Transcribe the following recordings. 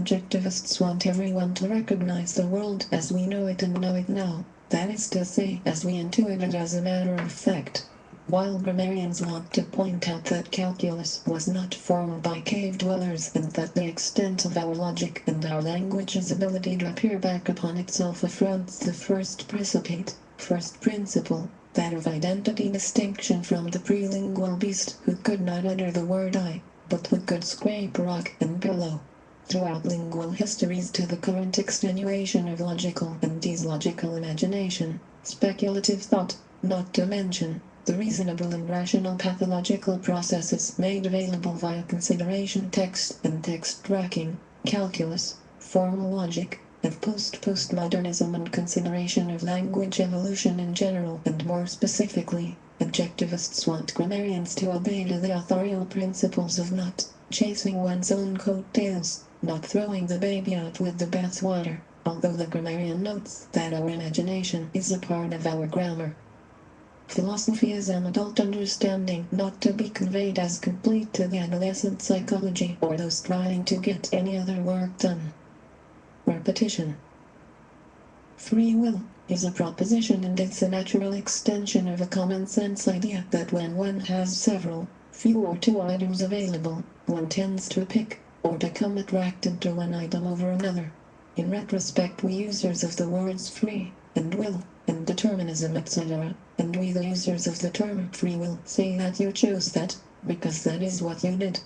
subjectivists want everyone to recognize the world as we know it and know it now, that is to say, as we intuit it as a matter of fact. While grammarians want to point out that calculus was not formed by cave dwellers and that the extent of our logic and our language's ability to appear back upon itself affronts the first principle, that of identity distinction from the prelingual beast who could not utter the word I, but who could scrape rock and pillow. Throughout lingual histories to the current extenuation of logical and dyslogical imagination, speculative thought, not to mention the reasonable and rational pathological processes made available via consideration text and text tracking, calculus, formal logic, and postmodernism and consideration of language evolution in general and more specifically, objectivists want grammarians to obey to the authorial principles of not chasing one's own coattails, not throwing the baby out with the bathwater, although the grammarian notes that our imagination is a part of our grammar. Philosophy is an adult understanding not to be conveyed as complete to the adolescent psychology or those trying to get any other work done. Repetition. Free will is a proposition and it's a natural extension of a common sense idea that when one has several, few or two items available, one tends to pick or become attracted to one item over another. In retrospect, we users of the words free and will and determinism, etc., and we the users of the term free will say that you chose that because that is what you did.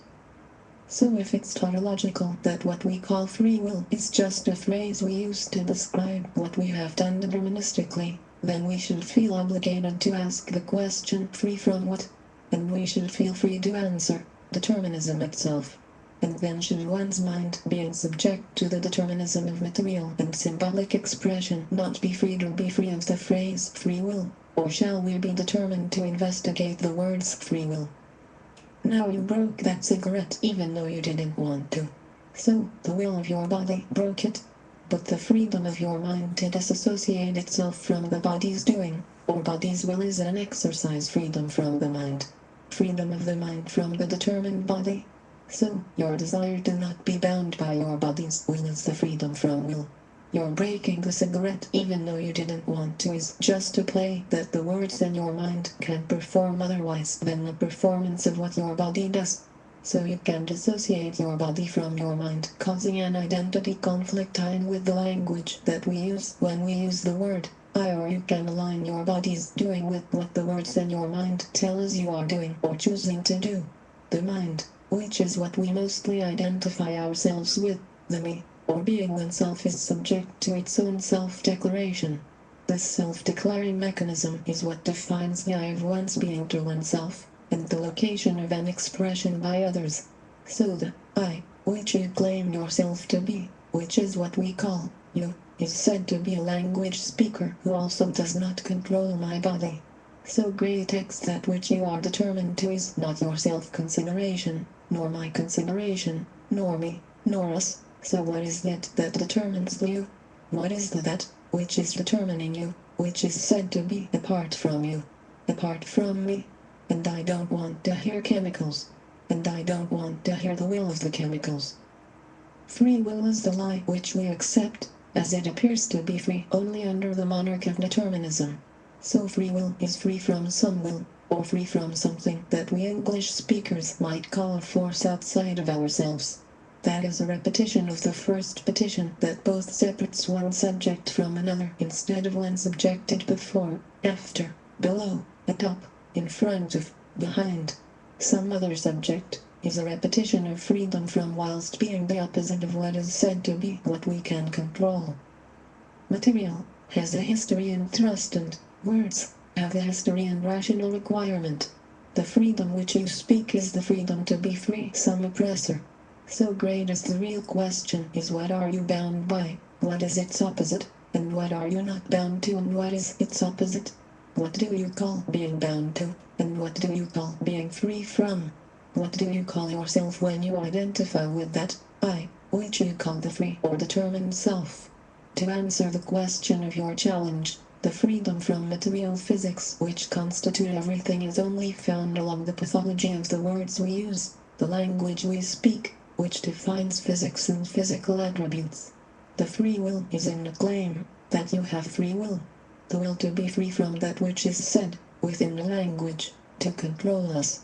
So if it's tautological that what we call free will is just a phrase we use to describe what we have done deterministically, then we should feel obligated to ask the question free from what? And we should feel free to answer determinism itself. And then should one's mind, being subject to the determinism of material and symbolic expression, not be free to be free of the phrase free will? Or shall we be determined to investigate the words free will? Now you broke that cigarette even though you didn't want to. So, the will of your body broke it. But the freedom of your mind to disassociate itself from the body's doing, or body's will, is an exercise freedom from the mind. Freedom of the mind from the determined body. So, your desire to not be bound by your body's will is the freedom from will. Your breaking the cigarette even though you didn't want to is just a play that the words in your mind can perform otherwise than the performance of what your body does. So you can dissociate your body from your mind, causing an identity conflict tying with the language that we use when we use the word I, or you can align your body's doing with what the words in your mind tell us you are doing or choosing to do. The mind, which is what we mostly identify ourselves with, the me, or being oneself, is subject to its own self-declaration. This self-declaring mechanism is what defines the I of one's being to oneself, and the location of an expression by others. So the I, which you claim yourself to be, which is what we call you, is said to be a language speaker who also does not control my body. So great X, that which you are determined to, is not your self-consideration, nor my consideration, nor me, nor us. So what is it that determines the you? What is the that which is determining you, which is said to be apart from you, apart from me? And I don't want to hear chemicals, and I don't want to hear the will of the chemicals. Free will is the lie which we accept, as it appears to be free only under the monarch of determinism. So free will is free from some will, or free from something that we English speakers might call a force outside of ourselves. That is a repetition of the first petition, that both separates one subject from another instead of one subjected before, after, below, atop, in front of, behind. Some other subject is a repetition of freedom from whilst being the opposite of what is said to be what we can control. Material has a history and thrust, and words have a history and rational requirement. The freedom which you speak is the freedom to be free, some oppressor. So great is the real question is, what are you bound by, what is its opposite, and what are you not bound to, and what is its opposite? What do you call being bound to, and what do you call being free from? What do you call yourself when you identify with that I, which you call the free or determined self? To answer the question of your challenge, the freedom from material physics which constitute everything is only found along the pathology of the words we use, the language we speak, which defines physics and physical attributes. The free will is in the claim that you have free will, the will to be free from that which is said within the language to control us.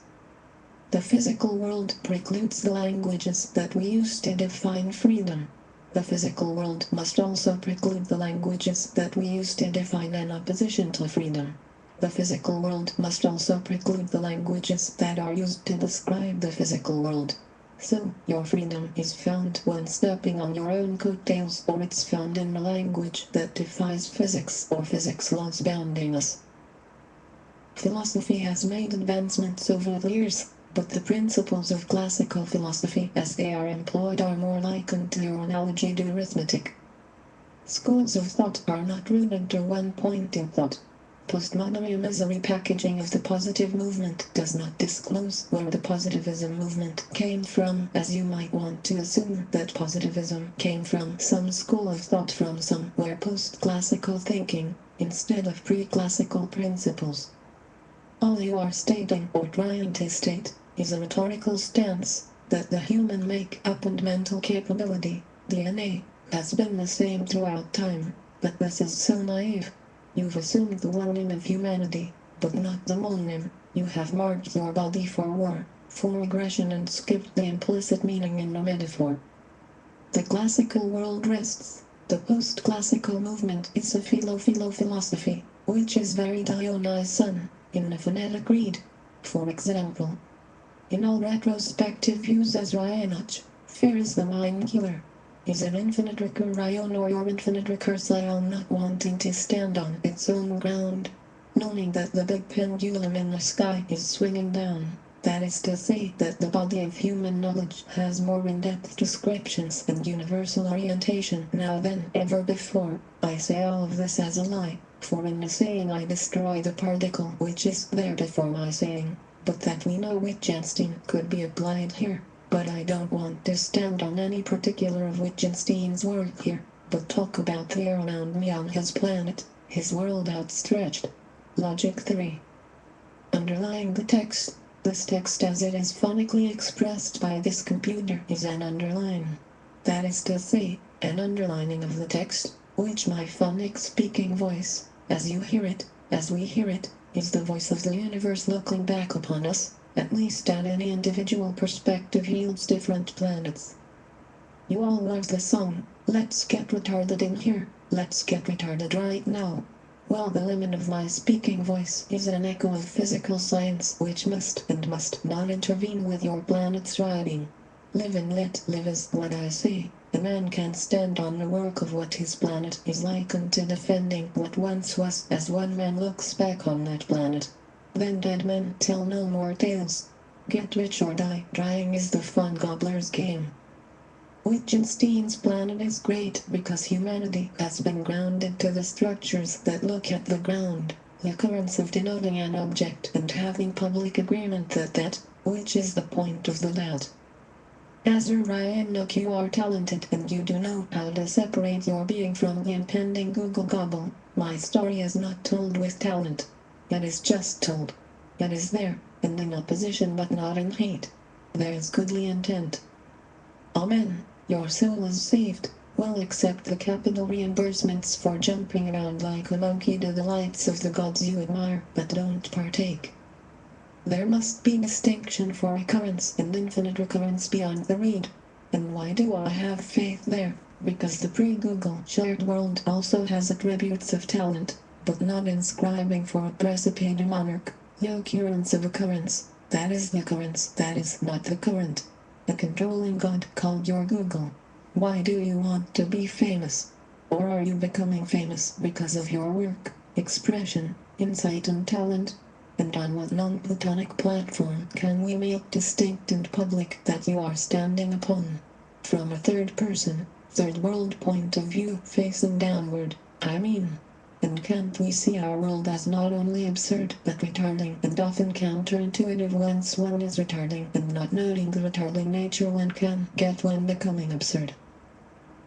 The physical world precludes the languages that we use to define freedom. The physical world must also preclude the languages that we use to define an opposition to freedom. The physical world must also preclude the languages that are used to describe the physical world. So, your freedom is found when stepping on your own coattails, or it's found in the language that defies physics or physics laws bounding us. Philosophy has made advancements over the years, but the principles of classical philosophy as they are employed are more likened to your analogy to arithmetic. Schools of thought are not rooted to one point in thought. Postmodernism as a repackaging of the positive movement does not disclose where the positivism movement came from, as you might want to assume that positivism came from some school of thought from somewhere post-classical thinking, instead of pre-classical principles. All you are stating or trying to state is a rhetorical stance that the human make-up and mental capability, DNA, has been the same throughout time, but this is so naive. You've assumed the one of humanity, but not the monem. You have marked your body for war, for aggression, and skipped the implicit meaning in the metaphor. The classical world rests. The post-classical movement is a philosophy, which is very Dionysian, in the phonetic read. For example, in all retrospective views as Ryanach, fear is the mind killer. Is an infinite recursion or your infinite recursion not wanting to stand on its own ground, knowing that the big pendulum in the sky is swinging down, that is to say that the body of human knowledge has more in-depth descriptions and universal orientation now than ever before. I say all of this as a lie, for in the saying I destroy the particle which is there before my saying, but that we know Wittgenstein could be applied here. But I don't want to stand on any particular of Wittgenstein's work here, but talk about the air around me on his planet, his world outstretched. Logic 3. Underlying the text. This text as it is phonically expressed by this computer is an underline. That is to say, an underlining of the text, which my phonic speaking voice, as you hear it, as we hear it, is the voice of the universe looking back upon us. At least at any individual perspective yields different planets. You all love the song, Let's Get Retarded in Here, let's get retarded right now. Well, the limit of my speaking voice is an echo of physical science which must and must not intervene with your planet's writing. Live and let live is what I say. A man can stand on the work of what his planet is likened to defending what once was as one man looks back on that planet. Then dead men tell no more tales. Get rich or die trying is the fun gobbler's game. Wittgenstein's planet is great because humanity has been grounded to the structures that look at the ground, the occurrence of denoting an object and having public agreement that that, which is the point of the that. As a Ryanach, you are talented and you do know how to separate your being from the impending Google gobble. My story is not told with talent. It is just told. It is there, and in opposition but not in hate. There is goodly intent. Amen. Your soul is saved. Well, accept the capital reimbursements for jumping around like a monkey to the lights of the gods you admire, but don't partake. There must be distinction for recurrence and infinite recurrence beyond the read. And why do I have faith there? Because the pre-Google shared world also has attributes of talent, but not inscribing for a precipitated monarch, the occurrence of occurrence, that is the occurrence, that is not the current. The controlling God called your Google. Why do you want to be famous? Or are you becoming famous because of your work, expression, insight and talent? And on what non-Platonic platform can we make distinct and public that you are standing upon? From a third person, third world point of view facing downward, I mean. And can't we see our world as not only absurd but retarding and often counterintuitive once one is retarding and not noting the retarding nature one can get when becoming absurd?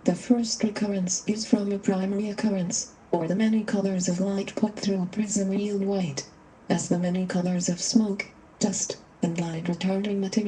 The first recurrence is from a primary occurrence, or the many colors of light put through a prism yield white, as the many colors of smoke, dust, and light retarding material